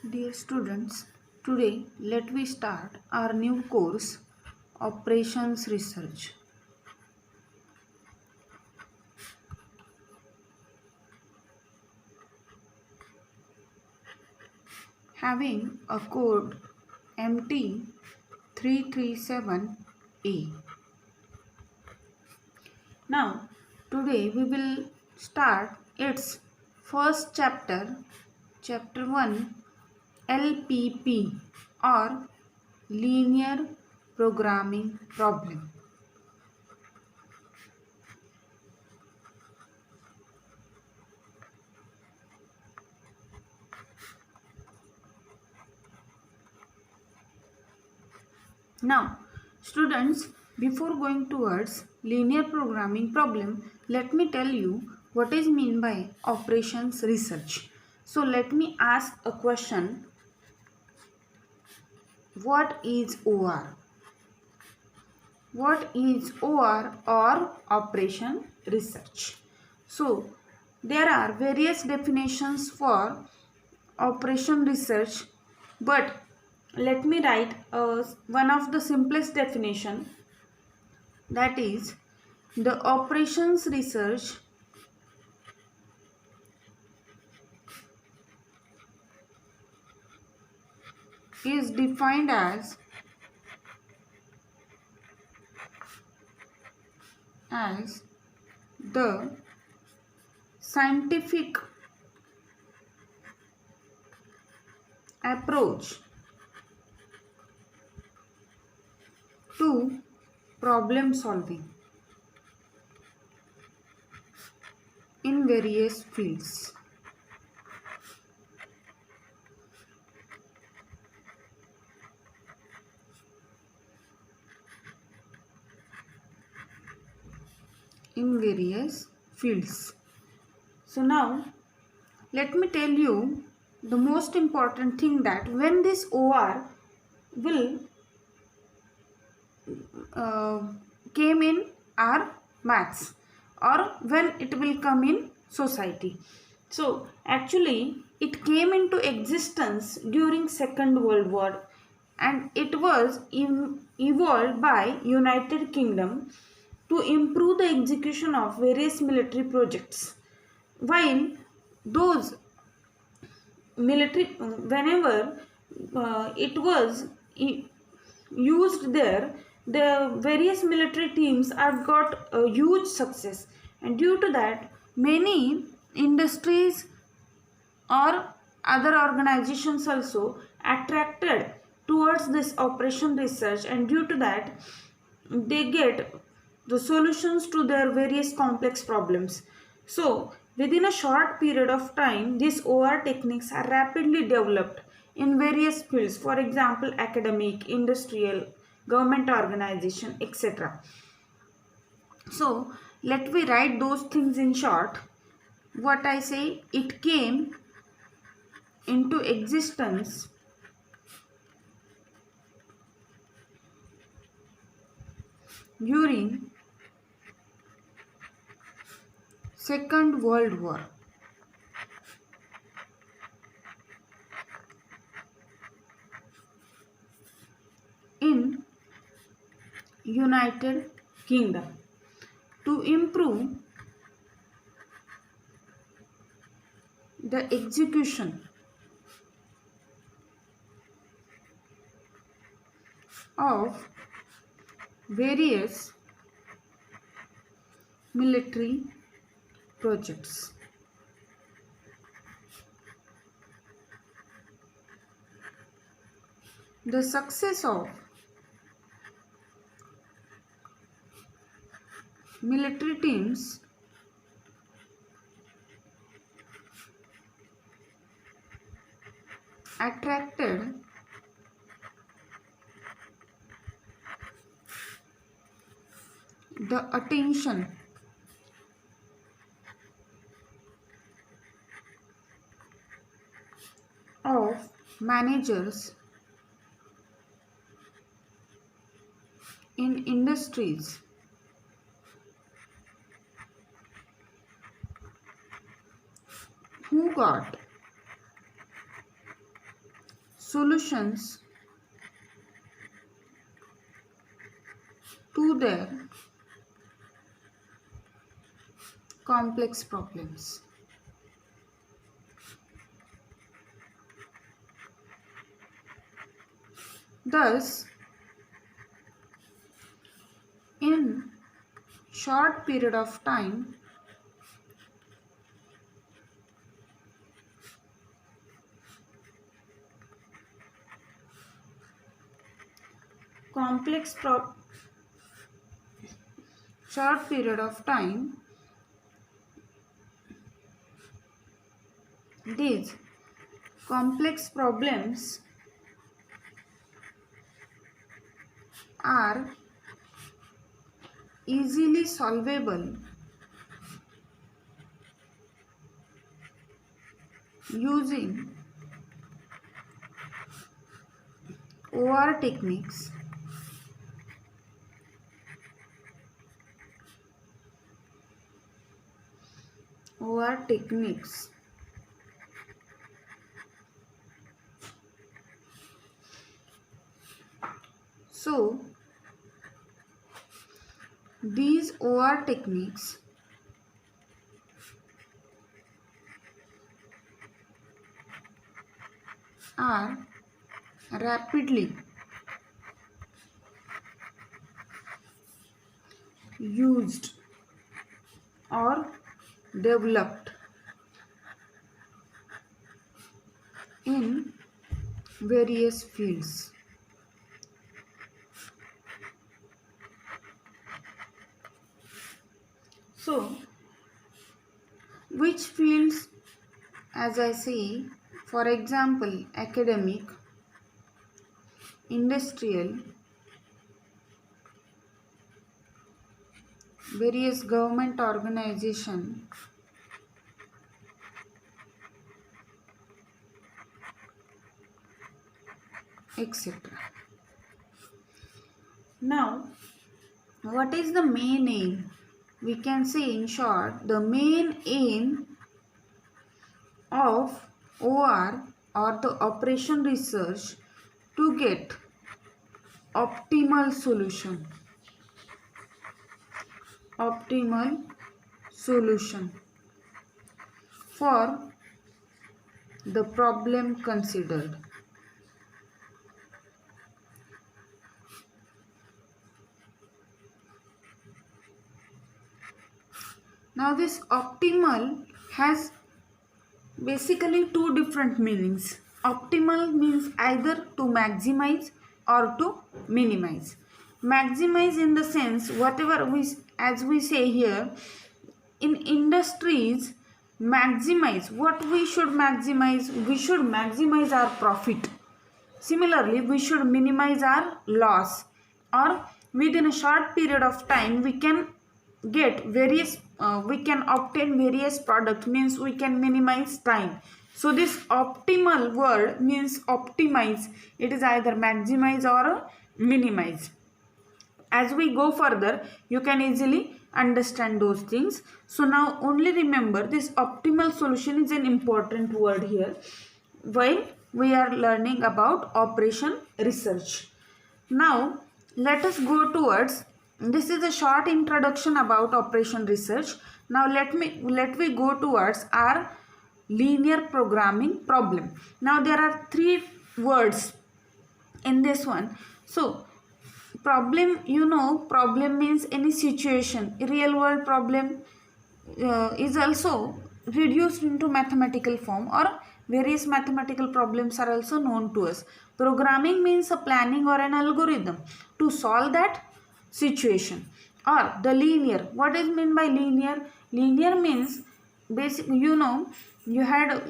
Dear students, today let we start our new course Operations Research. Having a code MT337A. Now, today we will start its first chapter, chapter 1, LPP or Linear Programming Problem. Now, students, before going towards linear programming problem, let me tell you what is mean by operations research. So, let me ask a question. What is OR? What is OR or operation research? So, there are various definitions for operation research, but let me write one of the simplest definition, that is the operations research is defined as the scientific approach to problem solving in various fields. So now let me tell you the most important thing, that when this OR will came in our maths, or when it will come in society. So actually it came into existence during Second World War, and it was evolved by United Kingdom to improve the execution of various military projects. While those military, whenever it was used there, the various military teams have got a huge success, and due to that many industries or other organizations also attracted towards this operation research, and due to that they get the solutions to their various complex problems. So within a short period of time, these OR techniques are rapidly developed in various fields, for example academic, industrial, government organization, etc. So let me write those things in short. What I say, it came into existence during Second World War. In United Kingdom to improve the execution of various military projects. The success of military teams attracted the attention of managers in industries who got solutions to their complex problems. Thus, in short period of time, complex pro short period of time, these complex problems are easily solvable using OR techniques OR techniques. So, these OR techniques are rapidly used or developed in various fields. So, which fields? As I say, for example, academic, industrial, various government organization, etc. Now, what is the main aim? We can say in short, the main aim of OR or the operation research to get optimal solution. Optimal solution for the problem considered. Now this optimal has basically two different meanings. Optimal means either to maximize or to minimize. Maximize in the sense whatever as we say here, in industries, maximize, what we should maximize? We should maximize our profit. Similarly, we should minimize our loss, or within a short period of time we can get various we can obtain various products, means we can minimize time. So this optimal word means optimize. It is either maximize or minimize. As we go further, you can easily understand those things. So now only remember, this optimal solution is an important word here while we are learning about operation research. Now let us go towards, this is a short introduction about operation research. Now let we go towards our linear programming problem. Now there are three words in this one. So problem, problem means any situation. Real world problem is also reduced into mathematical form, or various mathematical problems are also known to us. Programming means a planning or an algorithm to solve that situation. Or the linear, what is meant by linear? Linear means basic, you had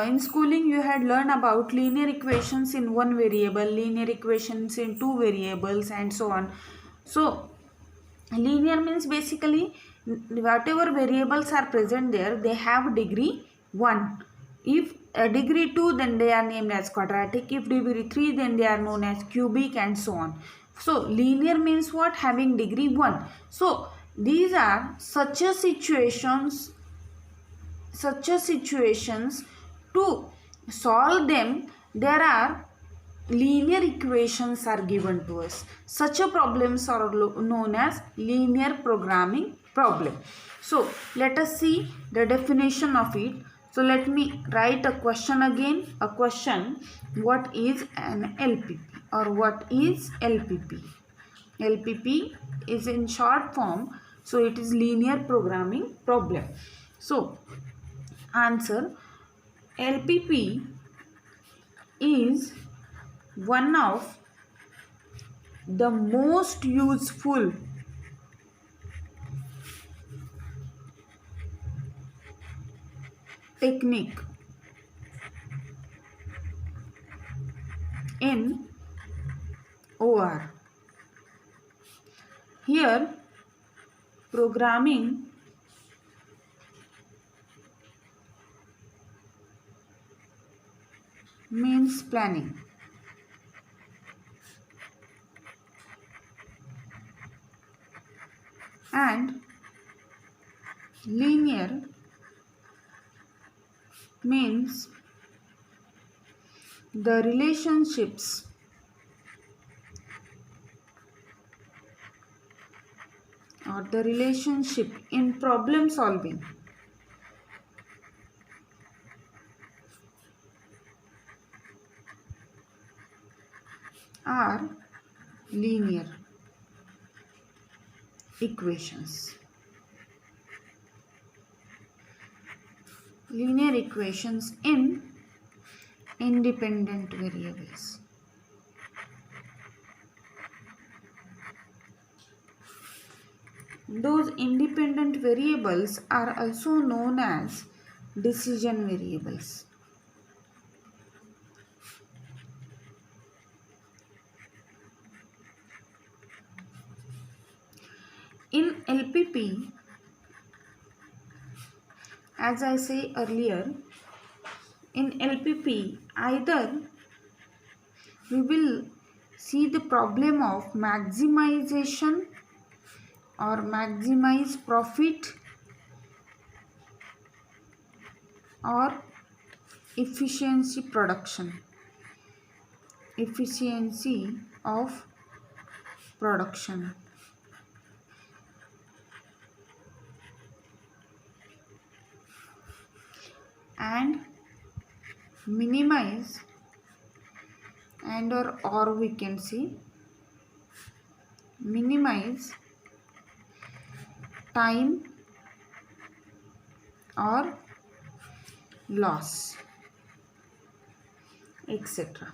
in schooling you had learned about linear equations in one variable, linear equations in two variables, and so on. So linear means basically whatever variables are present there, they have degree 1. If degree 2, then they are named as quadratic. If degree 3, then they are known as cubic, and so on. So linear means what? Having degree 1. So these are such a situations to solve them. There are linear equations are given to us. Such a problems are known as linear programming problem. So let us see the definition of it. So let me write a question again. A question: what is an LPP, or what is LPP? LPP is in short form, so it is linear programming problem. So answer: LPP is one of the most useful technique in OR. Here, programming means planning, and linear means the relationships or the relationship in problem solving are linear equations. Linear equations in independent variables. Those independent variables are also known as decision variables. In LPP, as I say earlier, in LPP either we will see the problem of maximization or maximize profit or efficiency of production. And minimize and or we can see minimize time or loss, etc.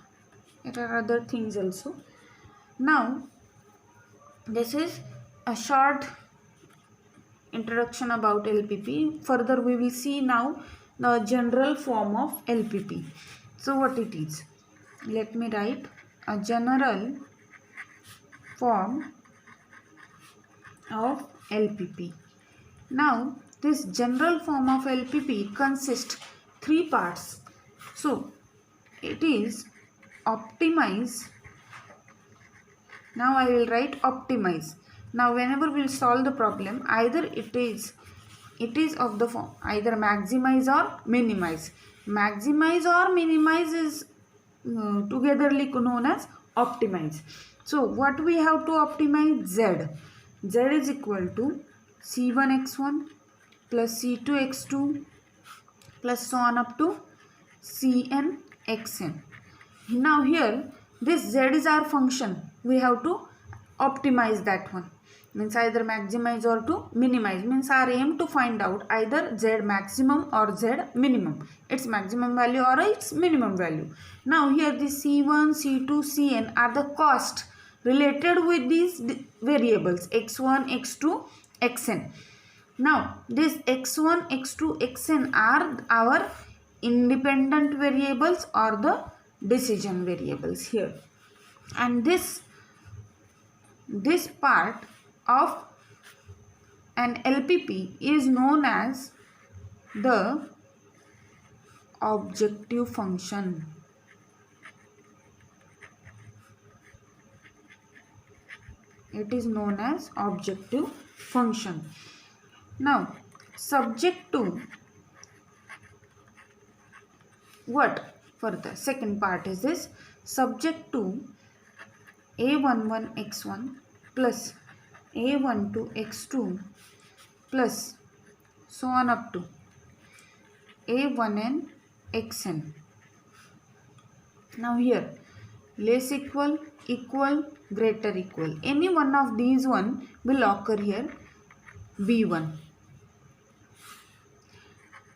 There are other things also. Now this is a short introduction about LPP. Further we will see now the general form of LPP. So what it is? Let me write a general form of LPP. Now this general form of LPP consists three parts. So it is optimize. Now I will write optimize. Now whenever we will solve the problem, either it is of the form either maximize or minimize. Maximize or minimize is togetherly known as optimize. So what we have to optimize? Z. Z is equal to C1x1 plus C2x2 plus so on up to Cnxn. Now here this Z is our function. We have to optimize that one. Means either maximize or to minimize. Means our aim to find out either Z maximum or Z minimum. Its maximum value or its minimum value. Now here this C1, C2, Cn are the cost related with these variables x1, x2, xn. Now this x1, x2, xn are our independent variables or the decision variables here. And this part of an LPP is known as the objective function. It is known as objective function. Now subject to what? further. Second part is this: subject to a11x1 plus a12x2 plus so on up to a1n xn. Now here less equal, equal, greater equal. Any one of these one will occur here. B1.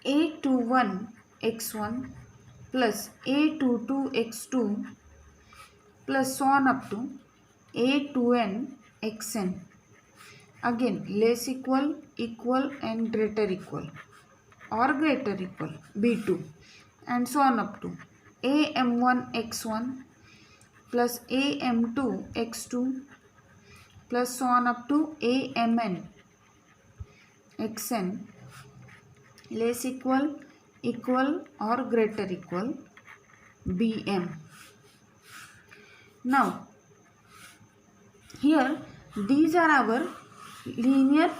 A21 x1 plus A22 x2 plus so on up to A2n xn. Again less equal, equal and greater equal or greater equal B2 and so on up to AM1 x1 plus AM2 x2 plus so on up to AMN xn less equal, equal or greater equal BM. Now here these are our linear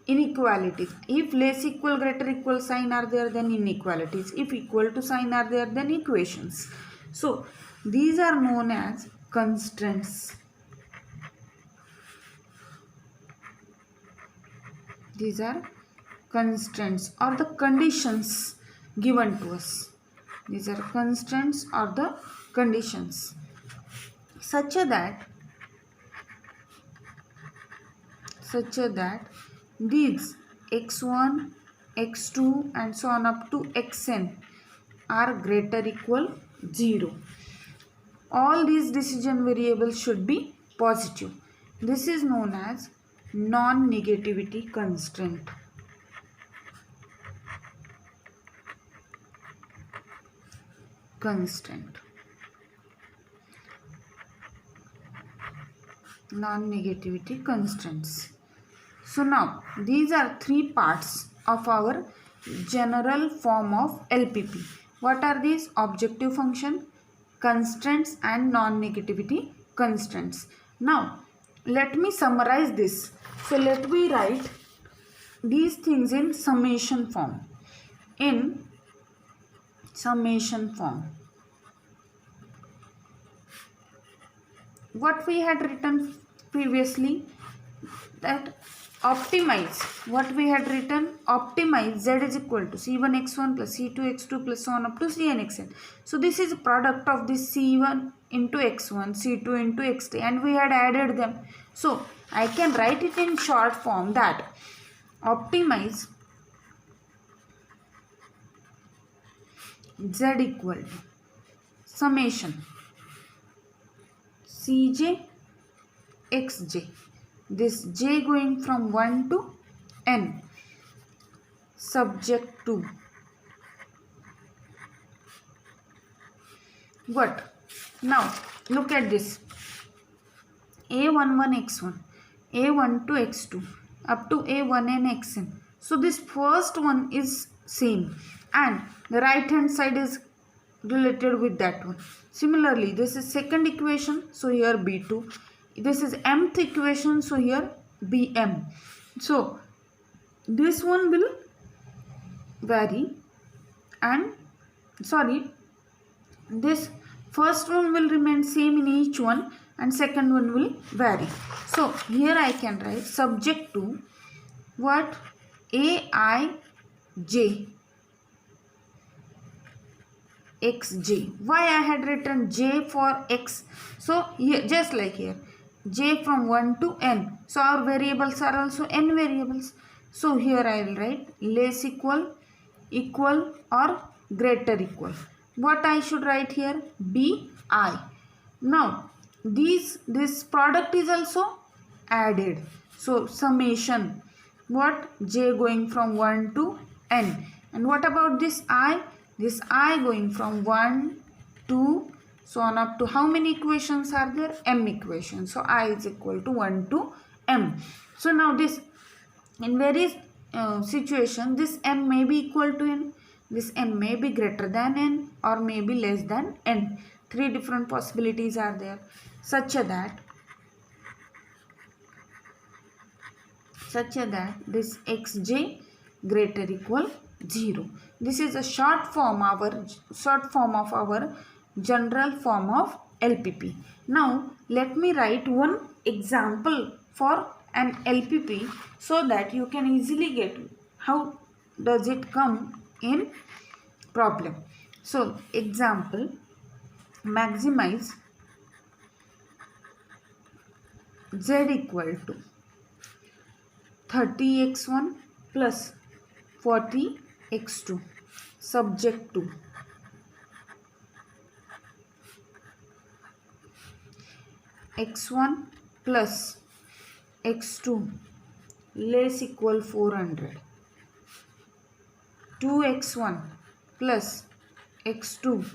inequalities. If less equal, greater equal sign are there, then inequalities. If equal to sign are there, then equations. So these are known as constraints. These are constraints or the conditions given to us. These are constraints or the conditions such that these x1, x2 and so on up to xn are greater equal 0. All these decision variables should be positive. This is known as non-negativity constraint. Non-negativity constraints. So now these are three parts of our general form of LPP. What are these? Objective function, constraints and non-negativity constraints. Now let me summarize this. So let me write these things in summation form. In summation form, what we had written previously, that optimize, what we had written, optimize z is equal to c1 x1 plus c2 x2 plus so on up to cn xn. So this is a product of this c1 into x1, c2 into x3 and we had added them. So I can write it in short form that optimize z equal to summation cj xj, this j going from 1 to n, subject to what? Now look at this, a11 x1, a12 x2 up to a1n xn. So this first one is same and the right hand side is related with that one. Similarly, this is second equation, so here B2. This is mth equation, so here BM. So this one will vary and this first one will remain same in each one and second one will vary. So here I can write subject to what? Aij xj. Why I had written j for x? So here, just like here, j from 1 to n. So our variables are also n variables. So here I will write less equal, equal or greater equal. What I should write here? bi. Now this product is also added. So summation, what? J going from 1 to n. And what about this I? This I going from 1 to so on up to how many equations are there? M equations. So I is equal to 1 to m. So now this in various situation, this m may be equal to n, this m may be greater than n or may be less than n. Three different possibilities are there such that this xj greater equal 0. this is a short form of our general form of LPP. Now let me write one example for an LPP so that you can easily get how does it come in problem. So example, maximize z equal to 30x1 plus 40x2 subject to x1 plus x2 less equal 400, 2x1 plus x2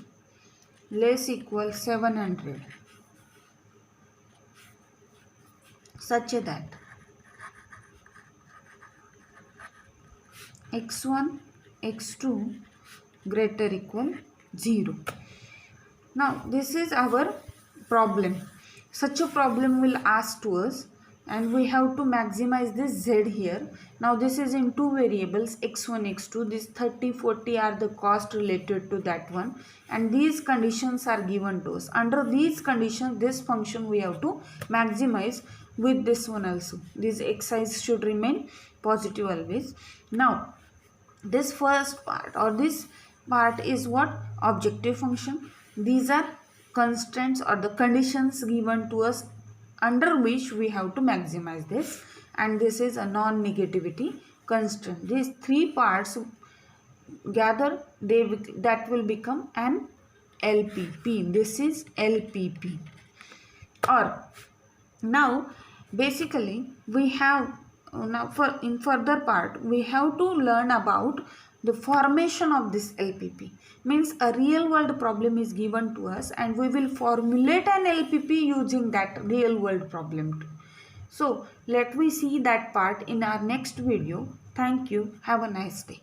less equal 700, such that x1 x2 greater equal 0. Now this is our problem. Such a problem will ask to us and we have to maximize this z here. Now this is in two variables x1 x2. This 30 40 are the cost related to that one, and these conditions are given to us. Under these conditions this function we have to maximize with this one also. This xi should remain positive always. Now this first part or this part is what? Objective function. These are constraints or the conditions given to us under which we have to maximize this, and this is a non-negativity constraint. These three parts gather, that will become an LPP. This is LPP. Or now basically we have now in further part we have to learn about the formation of this LPP. Means a real world problem is given to us and we will formulate an LPP using that real world problem too. So let we see that part in our next video. Thank you. Have a nice day.